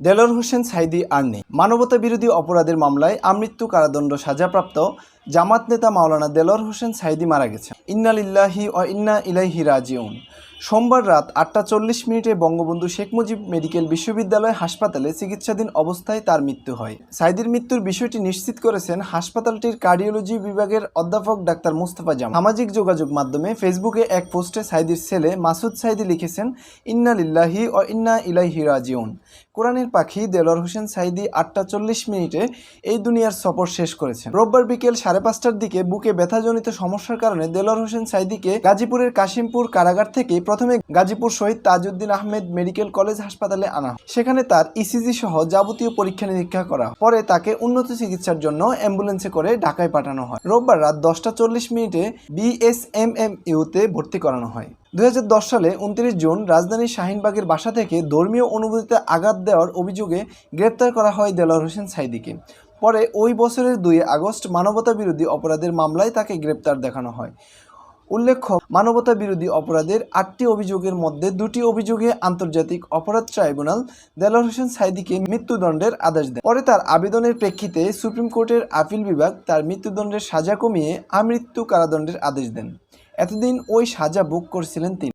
দেলোয়ার হোসেন সাঈদী আর নেই। মানবতা বিরোধী অপরাধের মামলায় আমৃত্যু কারাদণ্ড সাজাপ্রাপ্ত জামাত নেতা মাওলানা দেলোয়ার হোসেন সাঈদী মারা গেছেন। ইন্না লিল্লাহি ওয়া ইন্না ইলাইহি রাজিউন। সোমবার রাত 8টা 40 মিনিটে বঙ্গবন্ধু শেখ মুজিব মেডিকেল বিশ্ববিদ্যালয় হাসপাতালে চিকিৎসাধীন অবস্থায় তার মৃত্যু হয়। সাঈদীর মৃত্যুর বিষয়টি নিশ্চিত করেছেন হাসপাতালটির কার্ডিওলজি বিভাগের অধ্যাপক ডাক্তার মোস্তফা জামান। সামাজিক যোগাযোগ মাধ্যমে ফেসবুকে এক পোস্টে সাঈদীর ছেলে মাসুদ সাঈদী লিখেছেন, ইন্না লিল্লাহি ওয়া ইন্না ইলাইহি রাজিউন। কোরআনের পাখি দেলোয়ার হোসেন সাঈদী 8টা 40 মিনিটে এই দুনিয়ার সফর শেষ করেছেন। রোববার বিকেল 5:30টার দিকে বুকে ব্যথাজনিত সমস্যার কারণে দেলোয়ার হোসেন সাঈদীকে গাজীপুরের কাশিমপুর কারাগার থেকে প্রথমে গাজীপুর শহীদ তাজউদ্দিন আহমেদ মেডিকেল কলেজ হাসপাতালে আনা হয়। সেখানে তার ইসিজি সহ যাবতীয় পরীক্ষা নিরীক্ষা করা হয়। পরে তাকে উন্নত চিকিৎসার জন্য অ্যাম্বুলেন্সে করে ঢাকায় পাঠানো হয়। রোববার রাত 10টা 40 মিনিটে বিএসএমএমইউতে ভর্তি করানো হয়। 2010 সালে 29 জুন রাজধানীর শাহিনবাগের বাসা থেকে ধর্মীয় অনুভূতিতে আঘাত দেওয়ার অভিযোগে গ্রেপ্তার করা হয় দেলোয়ার হোসেন সাঈদীকে। পরে ওই বছরের 2 আগস্ট মানবতা বিরোধী অপরাধের মামলায় তাকে গ্রেপ্তার দেখানো হয়। উল্লেখ্য, মানবতা বিরোধী অপরাধের 8টি অভিযোগের মধ্যে 2টি অভিযোগে আন্তর্জাতিক অপরাধ ট্রাইব্যুনাল দেলোয়ার হোসেন সাঈদীকে মৃত্যুদণ্ডের আদেশ দেয়। পরে তার আবেদনের প্রেক্ষিতে সুপ্রিম কোর্টের আপিল বিভাগ তার মৃত্যুদণ্ডের সাজা কমিয়ে আমৃত্যু কারাদণ্ডের আদেশ দেন। এতদিন ওই সাজা ভোগ করছিলেন তিনি।